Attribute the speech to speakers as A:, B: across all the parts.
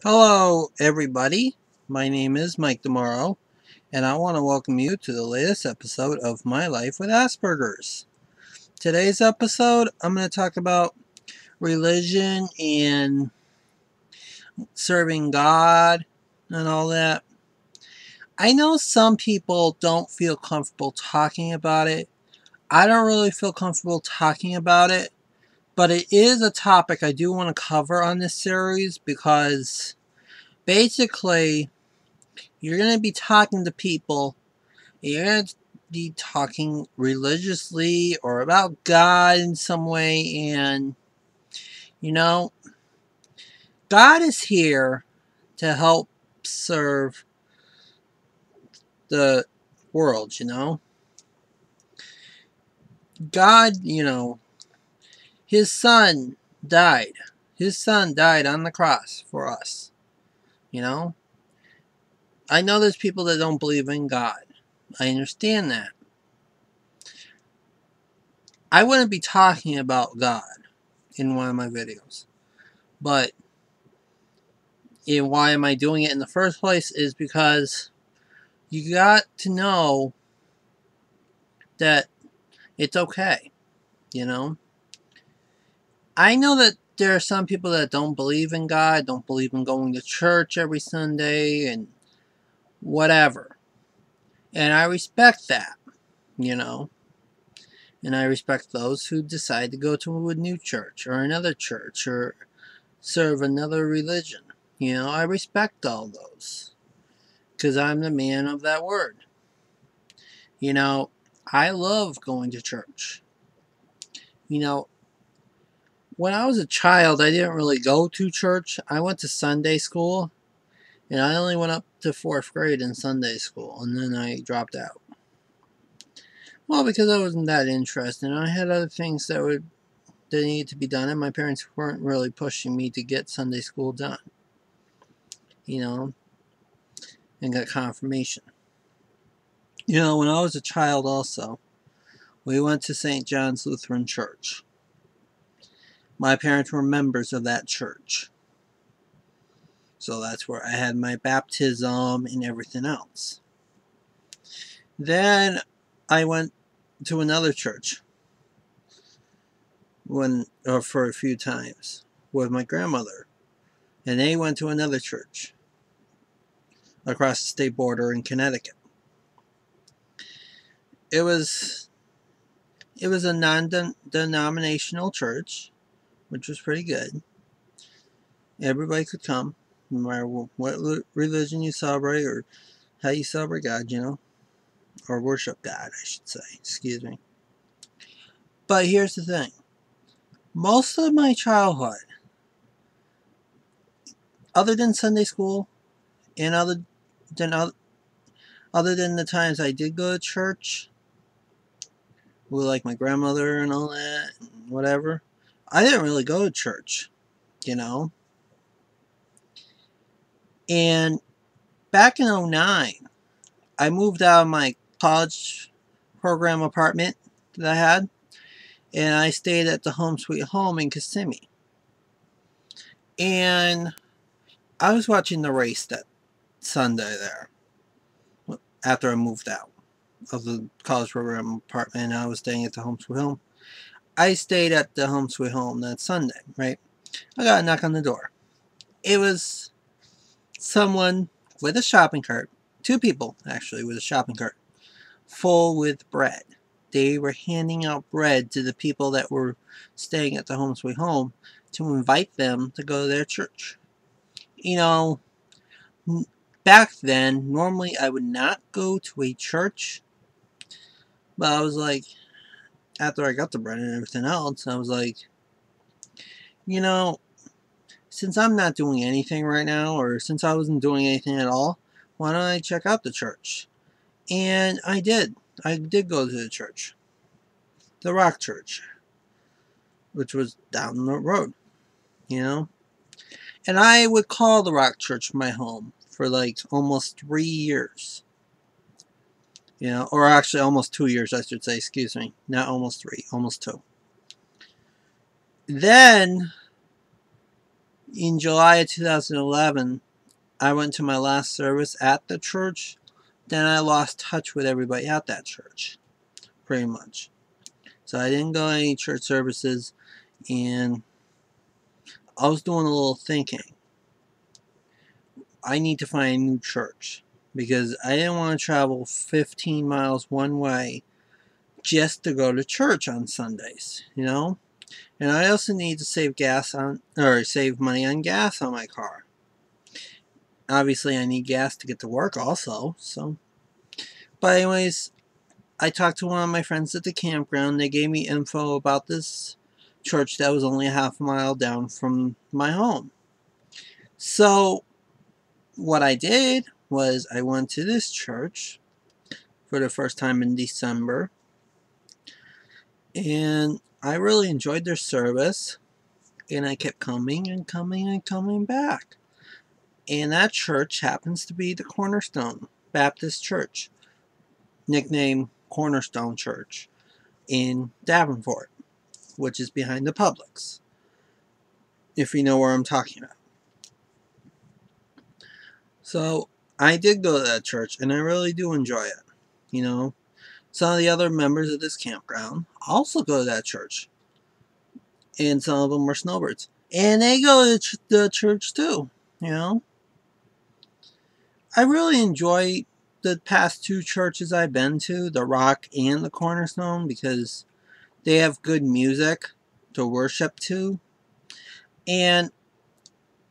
A: Hello, everybody. My name is Mike Demaro, and I want to welcome you to the latest episode of My Life with Asperger's. Today's episode, I'm going to talk about religion and serving God and all that. I know some people don't feel comfortable talking about it. I don't really feel comfortable talking about it, but it is a topic I do want to cover on this series because basically you're going to be talking to people. You're going to be talking religiously or about God in some way. And, you know, God is here to help serve the world, God, his son died. His son died on the cross for us, you know. I know there's people that don't believe in God. I understand that. I wouldn't be talking about God in one of my videos. But why am I doing it in the first place is because you got to know that it's okay, you know? I know that there are some people that don't believe in God, don't believe in going to church every Sunday and whatever. And I respect that, you know? And I respect those who decide to go to a new church or another church or serve another religion. I respect all those because I'm the man of that word. I love going to church. When I was a child, I didn't really go to church. I went to Sunday school, and I only went up to 4th grade in Sunday school, and then I dropped out. Well, because I wasn't that interested, and I had other things that needed to be done, and my parents weren't really pushing me to get Sunday school done, and got confirmation. When I was a child also, we went to St. John's Lutheran Church. My parents were members of that church. So that's where I had my baptism and everything else. Then I went to another church for a few times with my grandmother. And they went to another church across the state border in Connecticut. It was a non-denominational church, which was pretty good. Everybody could come, no matter what religion you celebrate or how you celebrate God, or worship God, I should say. Excuse me. But here's the thing. Most of my childhood, other than Sunday school, and other than the times I did go to church with like my grandmother and all that, and whatever, I didn't really go to church, And back in '09, I moved out of my college program apartment that I had, and I stayed at the Home Sweet Home in Kissimmee. And I was watching the race that Sunday there after I moved out of the college program apartment. I was staying at the Home Sweet Home. I stayed at the Home Sweet Home that Sunday, right? I got a knock on the door. It was someone with a shopping cart. 2 people, actually, with a shopping cart full with bread. They were handing out bread to the people that were staying at the Home Sweet Home to invite them to go to their church. Back then, normally I would not go to a church, but I was like, after I got the bread and everything else, I was like, since I'm not doing anything right now, or since I wasn't doing anything at all, why don't I check out the church? And I did. I did go to the church. The Rock Church, which was down the road, And I would call the Rock Church my home for like almost 3 years. Or actually almost 2 years, I should say, excuse me. Not almost 3, almost 2. Then, In July of 2011, I went to my last service at the church. Then I lost touch with everybody at that church, pretty much. So I didn't go to any church services, and I was doing a little thinking. I need to find a new church because I didn't want to travel 15 miles one way just to go to church on Sundays, you know? And I also need to save save money on gas on my car. Obviously, I need gas to get to work also, so. But anyways, I talked to one of my friends at the campground. They gave me info about this church that was only a half a mile down from my home. So, what I did was I went to this church for the first time in December. And I really enjoyed their service. And I kept coming and coming and coming back. And that church happens to be the Cornerstone Baptist Church, nicknamed Cornerstone Church, in Davenport, which is behind the Publix, if you know where I'm talking about. So I did go to that church, and I really do enjoy it. You know, some of the other members of this campground also go to that church, and some of them are snowbirds, and they go to the church too. You know, I really enjoy the past two churches I've been to, the Rock and the Cornerstone, because they have good music to worship to. And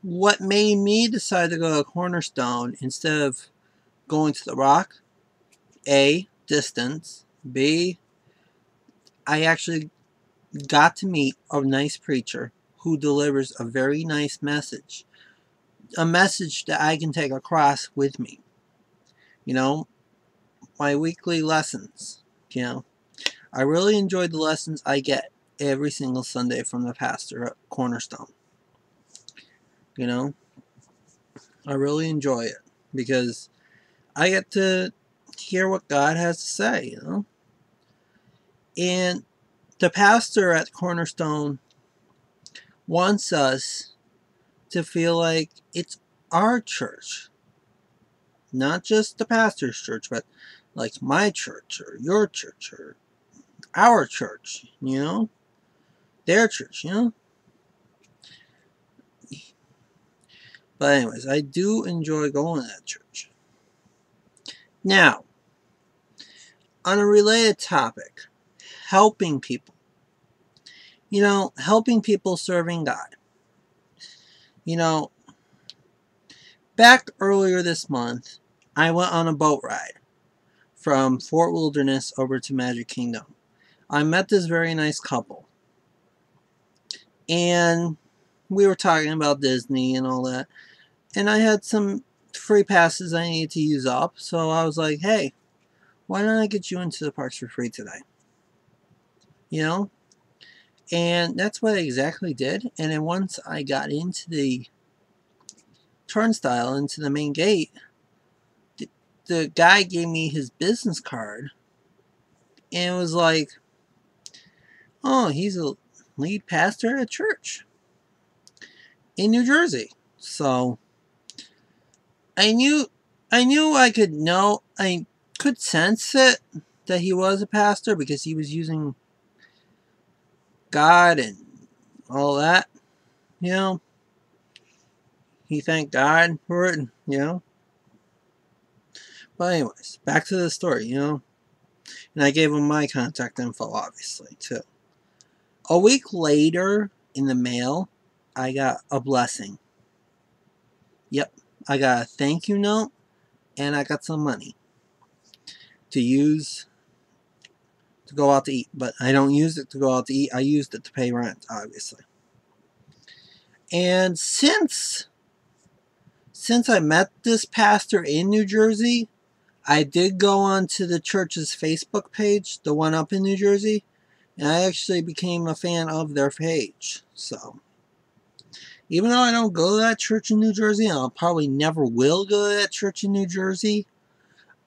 A: what made me decide to go to Cornerstone instead of going to the Rock, A, distance, B, I actually got to meet a nice preacher who delivers a very nice message. A message that I can take across with me. You know, my weekly lessons, you know. I really enjoy the lessons I get every single Sunday from the pastor at Cornerstone. You know, I really enjoy it because I get to hear what God has to say, you know. And the pastor at Cornerstone wants us to feel like it's our church. Not just the pastor's church, but like my church or your church or our church, you know? Their church, you know? But anyways, I do enjoy going to that church. Now, on a related topic, helping people. You know, helping people serving God. You know, back earlier this month, I went on a boat ride from Fort Wilderness over to Magic Kingdom. I met this very nice couple. And we were talking about Disney and all that. And I had some free passes I needed to use up. So I was like, hey, why don't I get you into the parks for free today? You know? And that's what I exactly did. And then once I got into the turnstile, into the main gate, the guy gave me his business card. And it was like, oh, he's a lead pastor at church in New Jersey. So I knew I could sense it that he was a pastor because he was using God and all that, you know. He thanked God for it, you know. But anyways, back to the story, you know. And I gave him my contact info, obviously, too. A week later, in the mail, I got a blessing. Yep, I got a thank you note, and I got some money to use to go out to eat. But I don't use it to go out to eat. I used it to pay rent, obviously. And since I met this pastor in New Jersey, I did go on to the church's Facebook page, the one up in New Jersey, and I actually became a fan of their page. So, even though I don't go to that church in New Jersey, and I probably never will go to that church in New Jersey,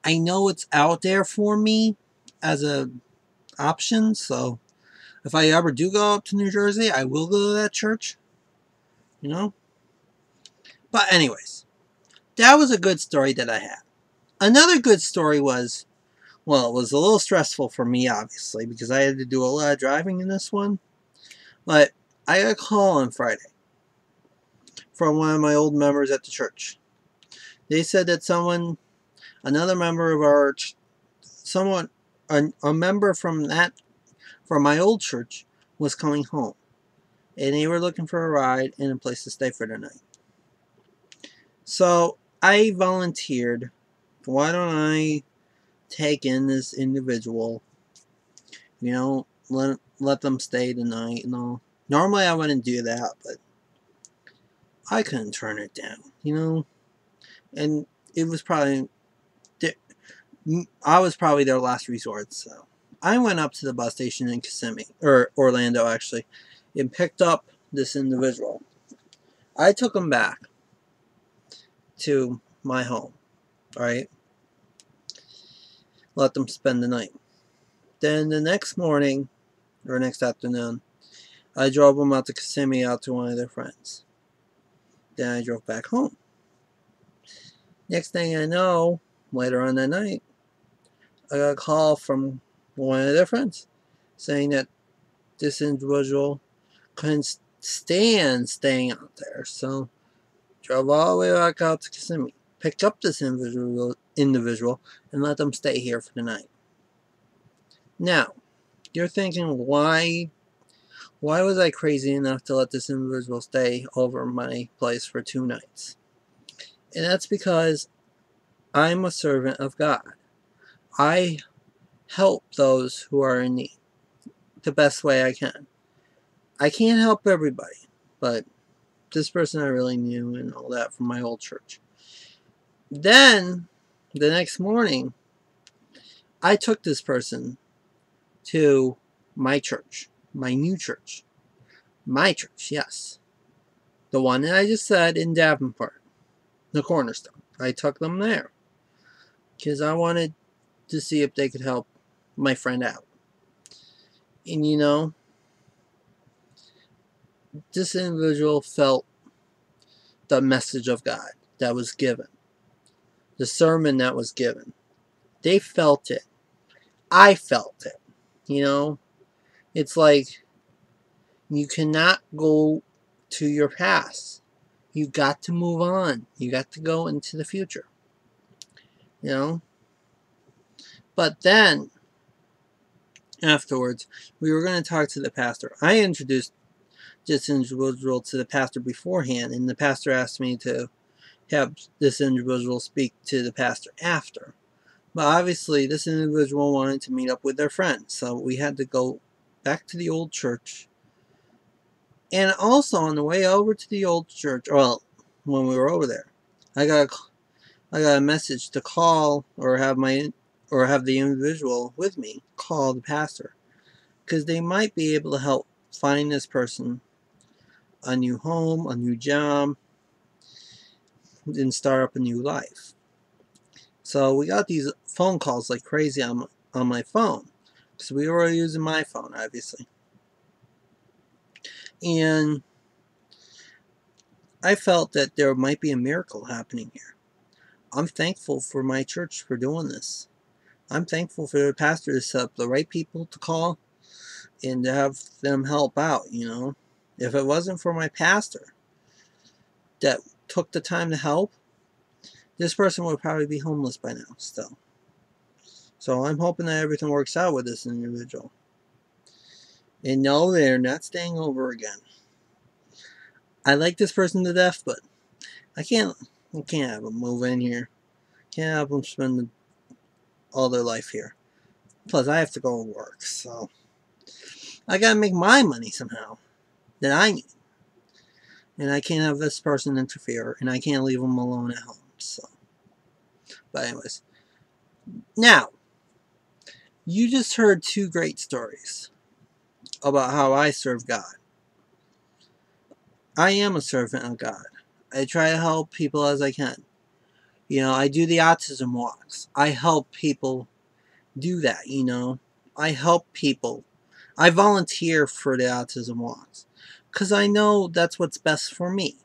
A: I know it's out there for me as a option. So, if I ever do go up to New Jersey, I will go to that church. You know? But anyways, that was a good story that I had. Another good story was, well, it was a little stressful for me, obviously, because I had to do a lot of driving in this one. But I got a call on Friday from one of my old members at the church. They said that another member of our, a member from my old church was coming home. And they were looking for a ride and a place to stay for the night. So I volunteered. Why don't I take in this individual? Let them stay the night and all. Normally I wouldn't do that, but I couldn't turn it down. And it was probably, I was probably their last resort. So I went up to the bus station in Kissimmee, or Orlando actually, and picked up this individual. I took him back to my home, right? Let them spend the night. Then the next morning, or next afternoon, I drove them out to Kissimmee, out to one of their friends. Then I drove back home. Next thing I know, later on that night, I got a call from one of their friends saying that this individual couldn't stand staying out there. So drove all the way back out to Kissimmee, picked up this individual and let them stay here for the night. Now, you're thinking, why was I crazy enough to let this individual stay over my place for 2 nights? And that's because I'm a servant of God. I help those who are in need the best way I can. I can't help everybody, but this person I really knew and all that from my old church. Then, the next morning, I took this person to my church, my new church. My church, yes. The one that I just said in Davenport, the Cornerstone. I took them there because I wanted to see if they could help my friend out. And this individual felt the message of God that was given, the sermon that was given. They felt it. I felt it. It's like you cannot go to your past. You got to move on. You got to go into the future. But then, afterwards, we were going to talk to the pastor. I introduced this individual to the pastor beforehand, and the pastor asked me to have this individual speak to the pastor after. But obviously, this individual wanted to meet up with their friends, so we had to go back to the old church. And also, on the way over to the old church, well, when we were over there, I got a message to call or have the individual with me call the pastor, because they might be able to help find this person a new home, a new job, and start up a new life. So we got these phone calls like crazy on my phone, because we were using my phone, obviously. And I felt that there might be a miracle happening here. I'm thankful for my church for doing this. I'm thankful for the pastor to set up the right people to call and to have them help out, If it wasn't for my pastor that took the time to help, this person would probably be homeless by now still. So I'm hoping that everything works out with this individual. And no, they're not staying over again. I like this person to death, but I can't have them move in here. Can't have them spend all their life here. Plus, I have to go and work, so I gotta make my money somehow that I need. And I can't have this person interfere, and I can't leave them alone at home. So, but anyways, now you just heard 2 great stories about how I serve God. I am a servant of God. I try to help people as I can. I do the autism walks. I help people do that, I help people. I volunteer for the autism walks because I know that's what's best for me.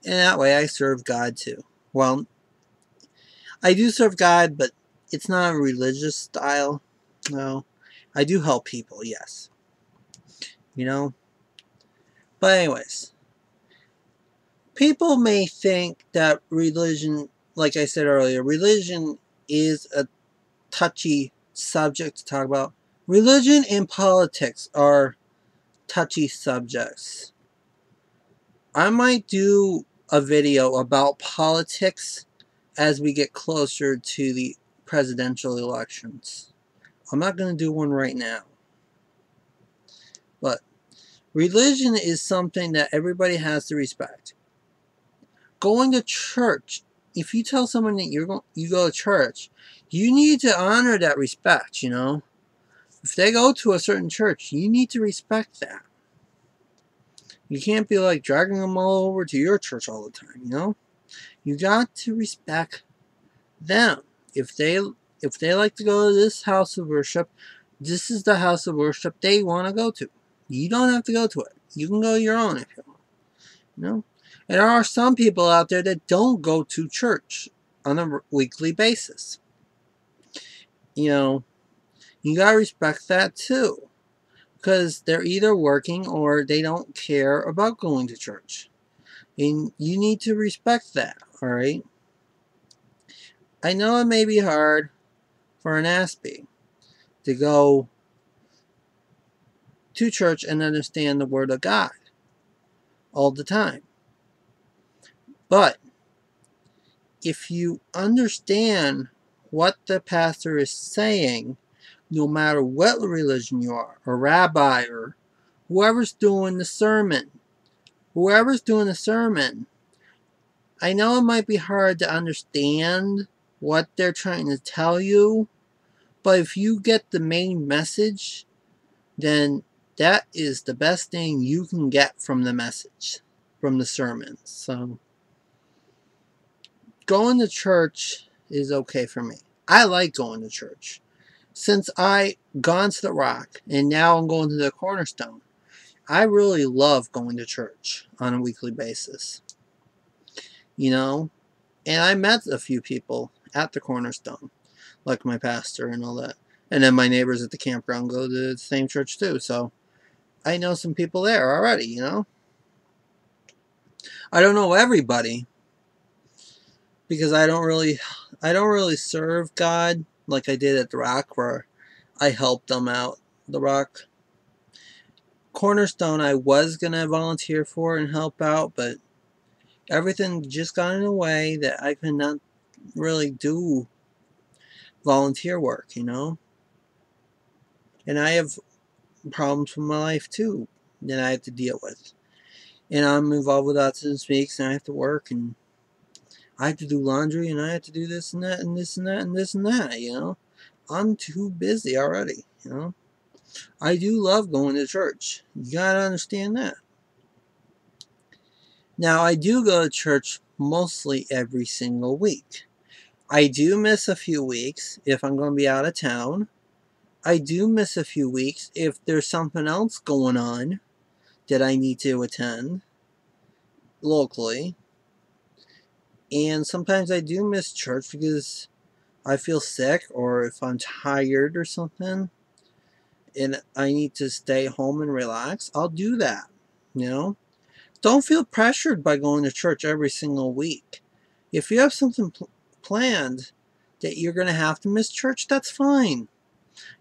A: And that way I serve God too. Well, I do serve God, but it's not a religious style. No. I do help people, yes. You know? But anyways, people may think that religion, like I said earlier, religion is a touchy subject to talk about. Religion and politics are touchy subjects. I might do a video about politics as we get closer to the presidential elections. I'm not going to do one right now. But religion is something that everybody has to respect. Going to church, if you tell someone that you go to church, you need to honor that respect, you know? If they go to a certain church, you need to respect that. You can't be like dragging them all over to your church all the time, you know? You got to respect them. If they like to go to this house of worship, this is the house of worship they want to go to. You don't have to go to it. You can go your own if you want. You know? And there are some people out there that don't go to church on a weekly basis. You know, you gotta respect that too. Because they're either working or they don't care about going to church. And you need to respect that, alright? I know it may be hard for an Aspie to go to church and understand the Word of God all the time. But if you understand what the pastor is saying, no matter what religion you are, a rabbi or whoever's doing the sermon, I know it might be hard to understand what they're trying to tell you, but if you get the main message, then that is the best thing you can get from the message, from the sermon. So, going to church is okay for me. I like going to church. Since I gone to the Rock and now I'm going to the Cornerstone, I really love going to church on a weekly basis. You know? And I met a few people at the Cornerstone, like my pastor and all that. And then my neighbors at the campground go to the same church too, so I know some people there already, you know? I don't know everybody, because I don't really serve God like I did at the Rock, where I helped them out. The Rock. Cornerstone I was going to volunteer for and help out, but everything just got in the way that I could not really do volunteer work, you know? And I have problems with my life too that I have to deal with. And I'm involved with Autism Speaks, and I have to work, and I have to do laundry, and I have to do this and that and this and that and this and that, you know? I'm too busy already, you know? I do love going to church. You gotta understand that. Now, I do go to church mostly every single week. I do miss a few weeks if I'm going to be out of town. I do miss a few weeks if there's something else going on that I need to attend locally. And sometimes I do miss church because I feel sick, or if I'm tired or something and I need to stay home and relax, I'll do that, you know? Don't feel pressured by going to church every single week. If you have something planned that you're going to have to miss church, that's fine.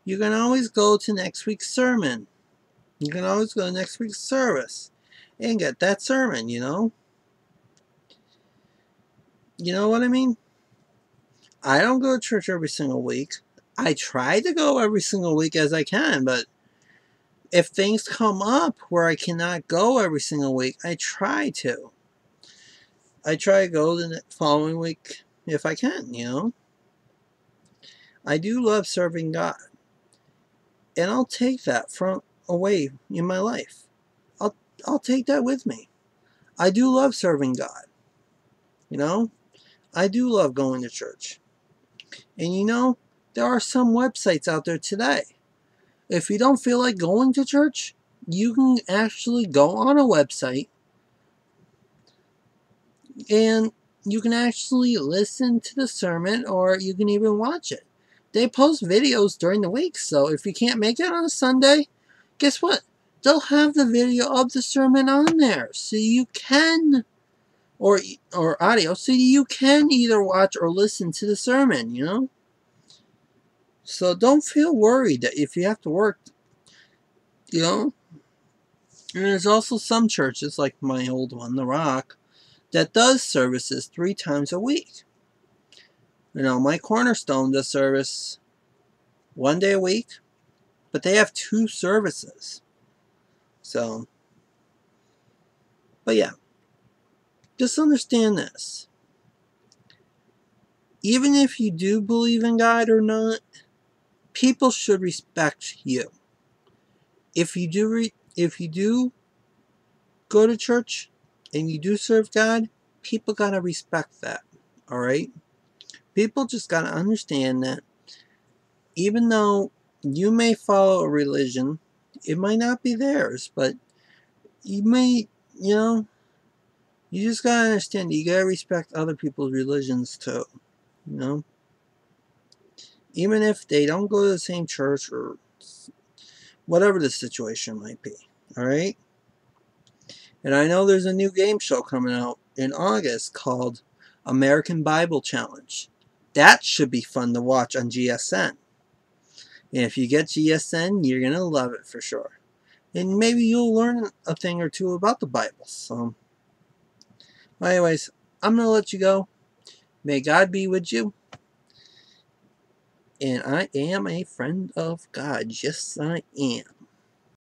A: You can always go to next week's sermon. You can always go to next week's service and get that sermon, you know? You know what I mean? I don't go to church every single week. I try to go every single week as I can, but if things come up where I cannot go every single week, I try to. I try to go the following week if I can, you know? I do love serving God. And I'll take that from away in my life. I'll take that with me. I do love serving God. You know? I do love going to church. And you know, there are some websites out there today. If you don't feel like going to church, you can actually go on a website And you can actually listen to the sermon, or you can even watch it. They post videos during the week, so if you can't make it on a Sunday, guess what? They'll have the video of the sermon on there, so you can, or audio, so you can either watch or listen to the sermon, you know? So don't feel worried that if you have to work, you know? And there's also some churches, like my old one, The Rock, that does services 3 times a week. You know, my Cornerstone does service 1 day a week, but they have 2 services. So, but yeah, just understand this. Even if you do believe in God or not, people should respect you. If you do go to church and you do serve God, people gotta respect that. All right? People just gotta understand that even though you may follow a religion, it might not be theirs, but you may, you know, you just gotta understand that you gotta respect other people's religions too. You know? Even if they don't go to the same church or whatever the situation might be. Alright? And I know there's a new game show coming out in August called American Bible Challenge. That should be fun to watch on GSN. And if you get GSN, you're going to love it for sure. And maybe you'll learn a thing or two about the Bible. So, anyways, I'm going to let you go. May God be with you. And I am a friend of God. Yes, I am.